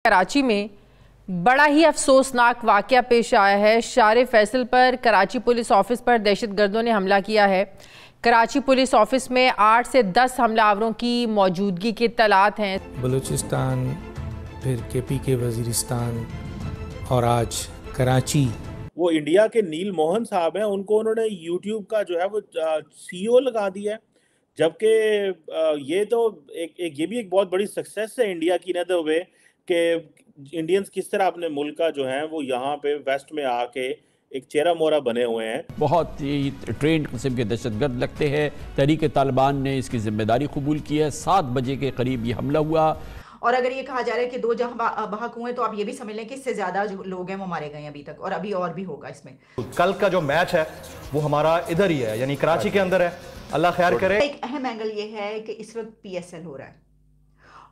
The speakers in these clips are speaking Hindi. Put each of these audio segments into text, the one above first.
कराची में बड़ा ही अफसोसनाक वाकया पेश आया है। शार फैसल पर कराची पुलिस ऑफिस पर दहशतगर्दों ने हमला किया है। कराची पुलिस ऑफिस में 8 से 10 हमलावरों की मौजूदगी की इत्तलात हैं। बलूचिस्तान, फिर केपी के वजीरिस्तान और आज कराची। वो इंडिया के नील मोहन साहब हैं, उनको उन्होंने यूट्यूब का जो है वो सीईओ लगा दिया है। जबकि ये तो ये भी एक बहुत बड़ी सक्सेस है इंडिया की, न द वे कि इंडियंस किस तरह अपने मुल्क का जो है वो यहाँ पे वेस्ट में आके एक चेहरा मोहरा बने हुए हैं। बहुत ही ट्रेंड किस्म के दहशतगर्द लगते हैं। तहरीक तालिबान ने इसकी जिम्मेदारी कबूल की है। 7 बजे के करीब ये हमला हुआ। और अगर ये कहा जा रहा है कि 2 जहां बहक हुए तो आप ये भी समझ लें कि इससे ज्यादा जो लोग हैं वो मारे गए हैं अभी तक, और अभी और भी होगा इसमें। कल का जो मैच है वो हमारा इधर ही है, यानी कराची के अंदर है। अल्लाह खैर करे। एक अहम एंगल ये है कि इस वक्त PSL हो रहा है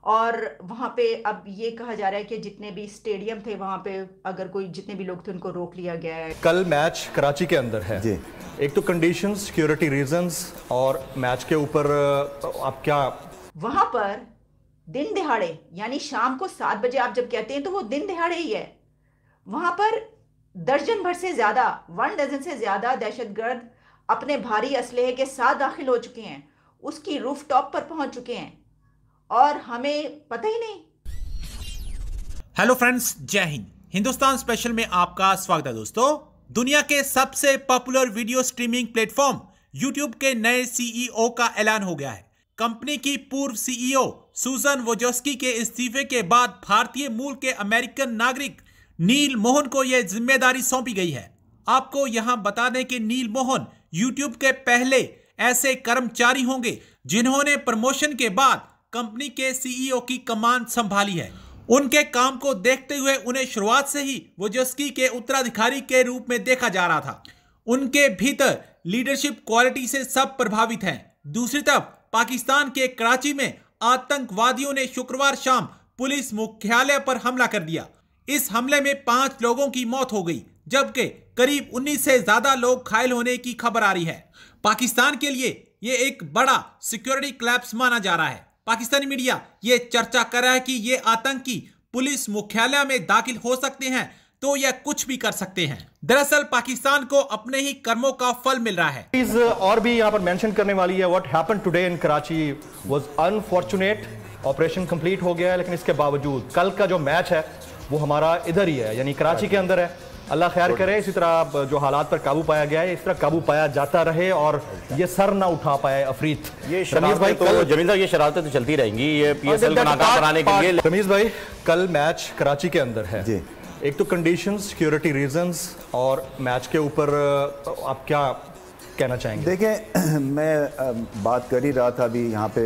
और वहाँ पे अब ये कहा जा रहा है कि जितने भी स्टेडियम थे वहाँ पे अगर कोई जितने भी लोग थे उनको रोक लिया गया है। कल मैच कराची के अंदर है जी। एक तो कंडीशंस, सिक्योरिटी रीजंस और मैच के ऊपर आप क्या वहाँ पर दिन दिहाड़े यानी शाम को 7 बजे आप जब कहते हैं तो वो दिन दिहाड़े ही है। वहाँ पर दर्जन भर से ज्यादा 1 डजन से ज्यादा दहशतगर्द अपने भारी असलहे के साथ दाखिल हो चुके हैं, उसकी रूफ टॉप पर पहुंच चुके हैं और हमें पता ही नहीं। हेलो फ्रेंड्स, जय हिंद। हिंदुस्तान स्पेशल में आपका स्वागत है दोस्तों। दुनिया के सबसे popular video streaming platform YouTube के नए CEO का ऐलान हो गया है। कंपनी की पूर्व CEO सुजन वोजोस्की के इस्तीफे के बाद भारतीय मूल के अमेरिकन नागरिक नील मोहन को यह जिम्मेदारी सौंपी गई है। आपको यहां बता दें कि नील मोहन YouTube के पहले ऐसे कर्मचारी होंगे जिन्होंने प्रमोशन के बाद कंपनी के CEO की कमान संभाली है। उनके काम को देखते हुए उन्हें शुरुआत से ही वोजोस्की के उत्तराधिकारी के रूप में देखा जा रहा था। उनके भीतर लीडरशिप क्वालिटी से सब प्रभावित हैं। दूसरी तरफ पाकिस्तान के कराची में आतंकवादियों ने शुक्रवार शाम पुलिस मुख्यालय पर हमला कर दिया। इस हमले में 5 लोगों की मौत हो गई, जबकि करीब 19 से ज्यादा लोग घायल होने की खबर आ रही है। पाकिस्तान के लिए यह एक बड़ा सिक्योरिटी कोलैप्स माना जा रहा है। पाकिस्तानी मीडिया ये चर्चा कर रहा है कि ये आतंकी पुलिस मुख्यालय में दाखिल हो सकते हैं तो यह कुछ भी कर सकते हैं। दरअसल पाकिस्तान को अपने ही कर्मों का फल मिल रहा है। और भी यहाँ पर मेंशन करने वाली है। What happened today in Karachi was unfortunate. Operation complete हो गया है, लेकिन इसके बावजूद कल का जो मैच है वो हमारा इधर ही है, यानी कराची के अंदर है। अल्लाह खैर करे। इसी तरह जो हालात पर काबू पाया गया है इस तरह काबू पाया जाता रहे और ये सर ना उठा पाए अफरीत। ये शरारतें भाई तो जमीन साहब, ये शरारतें तो चलती रहेंगी ये PSL को नाकाम बनाने के लिए। रमीज भाई, कल मैच कराची के अंदर है जी। एक तो कंडीशंस, सिक्योरिटी रीजंस और मैच के ऊपर आप क्या कहना चाहेंगे? देखें, मैं बात कर ही रहा था अभी यहाँ पे,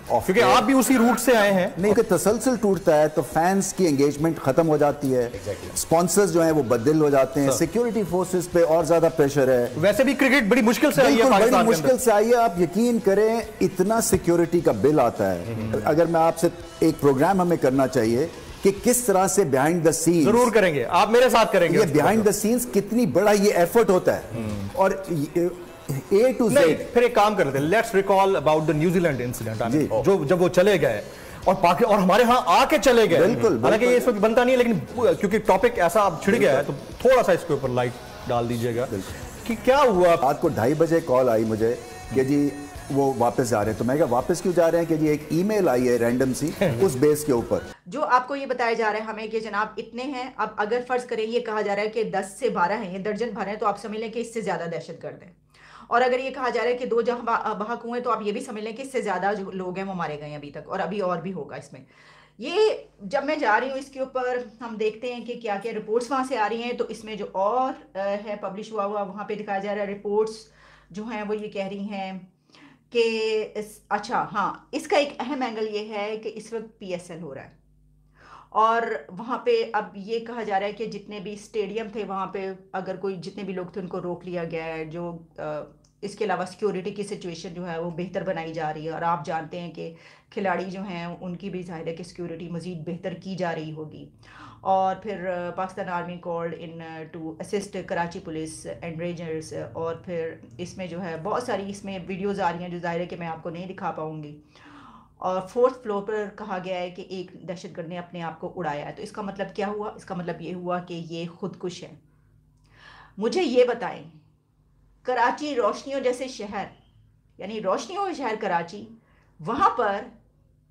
क्योंकि आप भी उसी रूट से आए हैं। नहीं कि तसलसल टूटता है तो फैंस की एंगेजमेंट खत्म हो जाती है, स्पॉन्सर्स जो हैं वो बदल हो जाते हैं, सिक्योरिटी फोर्सेस पे और ज्यादा प्रेशर है। वैसे भी क्रिकेट बड़ी मुश्किल से आई है, बड़ी मुश्किल से आई है। आप यकीन करें, इतना सिक्योरिटी का बिल आता है। अगर मैं आपसे एक प्रोग्राम हमें करना चाहिए कि किस तरह से बिहाइंड द सीन्स, जरूर करेंगे, आप मेरे साथ करेंगे। ये बिहाइंड द सीन्स कितनी बड़ा ये एफर्ट होता है और A to Z। फिर एक काम करते हैं, let's recall about the New Zealand incident, जो जब वो चले गए और हमारे यहाँ आके चले गए। बिल्कुल, हालांकि ये इस वक्त बनता नहीं है, लेकिन क्योंकि टॉपिक ऐसा अब छिड़ गया है तो थोड़ा सा इसके ऊपर लाइट डाल दीजिएगा कि क्या हुआ। रात को 2:30 बजे कॉल आई मुझे कि जी वो वापस जा रहे हैं। तो मैं कहा वापस क्यों जा रहे हैं? कि जी एक ईमेल आई है रैंडम सी उस बेस के ऊपर, जो आपको ये बताया जा रहा है हमें कि जनाब इतने हैं। अब अगर फर्ज करें ये कहा जा रहा है कि 10 से 12 हैं, ये दर्जन भर हैं, तो आप समझ लें कि इससे ज्यादा दहशतगर्द हैं। और अगर ये कहा जा रहा है कि 2 जहां बहक हुए तो आप ये भी समझ लें कि इससे ज्यादा जो लोग हैं वो मारे गए हैं अभी तक, और अभी और भी होगा इसमें। ये जब मैं जा रही हूँ इसके ऊपर हम देखते हैं कि क्या क्या रिपोर्ट्स वहाँ से आ रही हैं। तो इसमें जो और है पब्लिश हुआ वहाँ पे दिखाया जा रहा है, रिपोर्ट्स जो हैं वो ये कह रही हैं कि अच्छा हाँ, इसका एक अहम एंगल ये है कि इस वक्त PSL हो रहा है और वहाँ पे अब ये कहा जा रहा है कि जितने भी स्टेडियम थे वहाँ पे अगर कोई जितने भी लोग थे उनको रोक लिया गया है। जो इसके अलावा सिक्योरिटी की सिचुएशन जो है वो बेहतर बनाई जा रही है और आप जानते हैं कि खिलाड़ी जो हैं उनकी भी जाहिर है कि सिक्योरिटी मज़ीद बेहतर की जा रही होगी। और फिर Pakistan army called in to assist Karachi police and rangers, और फिर इसमें जो है बहुत सारी इसमें वीडियोज़ आ रही हैं जो जाहिर है कि मैं आपको नहीं दिखा पाऊँगी। और 4th फ्लोर पर कहा गया है कि एक दहशतगर्द ने अपने आप को उड़ाया है। तो इसका मतलब क्या हुआ? इसका मतलब ये हुआ कि ये खुदकुश है। मुझे ये बताएं, कराची रोशनियों जैसे शहर, यानी रोशनियों का शहर कराची, वहाँ पर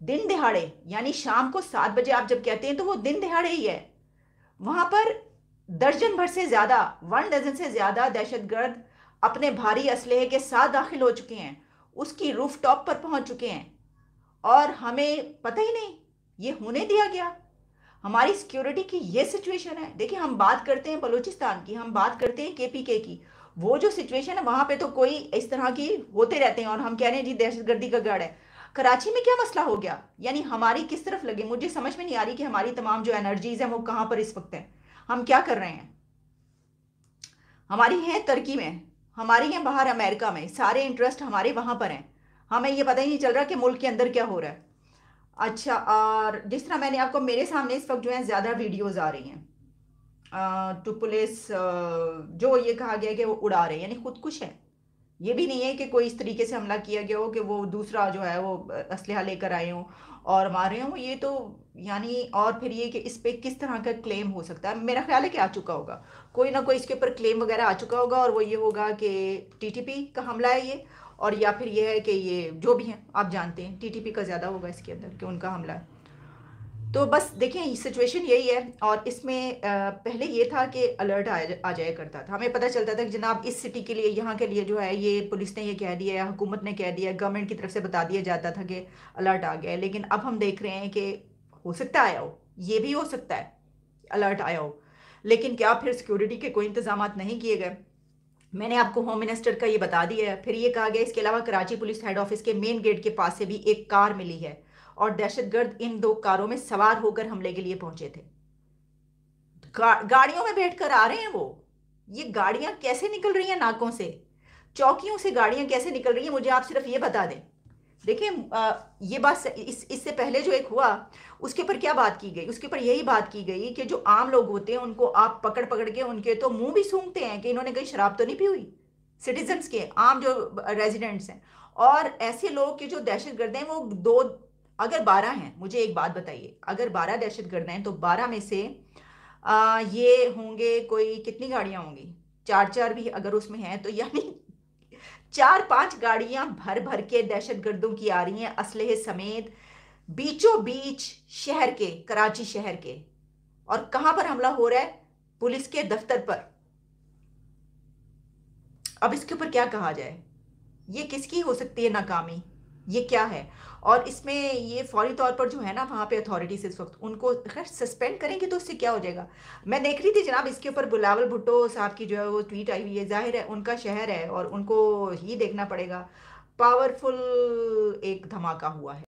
दिन दिहाड़े यानी शाम को 7 बजे आप जब कहते हैं तो वो दिन दिहाड़े ही है, वहाँ पर दर्जन भर से ज़्यादा, 1 डजन से ज़्यादा दहशतगर्द अपने भारी असलहे के साथ दाखिल हो चुके हैं, उसकी रूफ टॉप पर पहुँच चुके हैं और हमें पता ही नहीं ये होने दिया गया। हमारी सिक्योरिटी की ये सिचुएशन है। देखिए, हम बात करते हैं बलूचिस्तान की, हम बात करते हैं KPK की, वो जो सिचुएशन है वहाँ पे तो कोई इस तरह की होते रहते हैं और हम कह रहे हैं जी दहशतगर्दी का गढ़ है। कराची में क्या मसला हो गया? यानी हमारी किस तरफ लगे? मुझे समझ में नहीं आ रही कि हमारी तमाम जो एनर्जीज हैं वो कहाँ पर इस वक्त हैं, हम क्या कर रहे हैं। हमारी हैं तुर्की में, हमारी हैं बाहर अमेरिका में, सारे इंटरेस्ट हमारे वहाँ पर हैं, हमें ये पता ही नहीं चल रहा कि मुल्क के अंदर क्या हो रहा है। अच्छा, और जिस तरह मैंने आपको, मेरे सामने इस वक्त जो है ज़्यादा वीडियोज़ आ रही हैं टू पुलिस, जो ये कहा गया कि वो उड़ा रहे हैं, यानी खुदकुश है। ये भी नहीं है कि कोई इस तरीके से हमला किया गया हो कि वो दूसरा जो है वो असलहा लेकर आए हों और मारे हों। ये तो यानी, और फिर ये कि इस पर किस तरह का क्लेम हो सकता है, मेरा ख्याल है कि आ चुका होगा, कोई ना कोई इसके ऊपर क्लेम वगैरह आ चुका होगा और वो ये होगा कि TTP का हमला है ये, और या फिर ये है कि ये जो भी हैं आप जानते हैं TTP का ज़्यादा होगा इसके अंदर कि उनका हमला है। तो बस देखें, सिचुएशन यही है। और इसमें पहले ये था कि अलर्ट आ जाया करता था, हमें पता चलता था कि जनाब इस सिटी के लिए, यहाँ के लिए जो है ये पुलिस ने ये कह दिया है, हुकूमत ने कह दिया है, गवर्नमेंट की तरफ से बता दिया जाता था कि अलर्ट आ गया है। लेकिन अब हम देख रहे हैं कि हो सकता है आया हो, ये भी हो सकता है अलर्ट आया हो, लेकिन क्या फिर सिक्योरिटी के कोई इंतजाम नहीं किए गए? मैंने आपको होम मिनिस्टर का ये बता दिया है। फिर ये कहा गया इसके अलावा कराची पुलिस हेड ऑफिस के मेन गेट के पास से भी एक कार मिली है और दहशतगर्द इन 2 कारों में सवार होकर हमले के लिए पहुंचे थे। गाड़ियों में बैठकर आ रहे हैं वो। ये गाड़ियां कैसे निकल रही हैं नाकों से, चौकियों से गाड़ियां कैसे निकल रही हैं, मुझे आप सिर्फ ये बता दें। देखिए, ये बात इससे पहले जो एक हुआ उसके ऊपर क्या बात की गई? उसके ऊपर यही बात की गई कि जो आम लोग होते हैं उनको आप पकड़ पकड़ के उनके तो मुंह भी सूंघते हैं कि इन्होंने कहीं शराब तो नहीं पी हुई, सिटीजन्स के, आम जो रेजिडेंट्स हैं। और ऐसे लोग के जो दहशतगर्द हैं वो 2, अगर 12 हैं, मुझे एक बात बताइए, अगर 12 दहशतगर्द हैं तो 12 में से ये होंगे, कोई कितनी गाड़ियां होंगी? 4-4 भी अगर उसमें हैं तो यानी 4-5 गाड़ियां भर भर के दहशतगर्दों की आ रही हैं असलहे समेत, बीचों बीच शहर के, कराची शहर के। और कहां पर हमला हो रहा है? पुलिस के दफ्तर पर। अब इसके ऊपर क्या कहा जाए? ये किसकी हो सकती है नाकामी? ये क्या है? और इसमें ये फौरी तौर पर जो है ना वहाँ पे अथॉरिटीज इस वक्त उनको खैर सस्पेंड करेंगे तो उससे क्या हो जाएगा? मैं देख रही थी जनाब इसके ऊपर बिलावल भुट्टो साहब की जो है वो ट्वीट आई हुई है। जाहिर है उनका शहर है और उनको ही देखना पड़ेगा। पावरफुल एक धमाका हुआ है।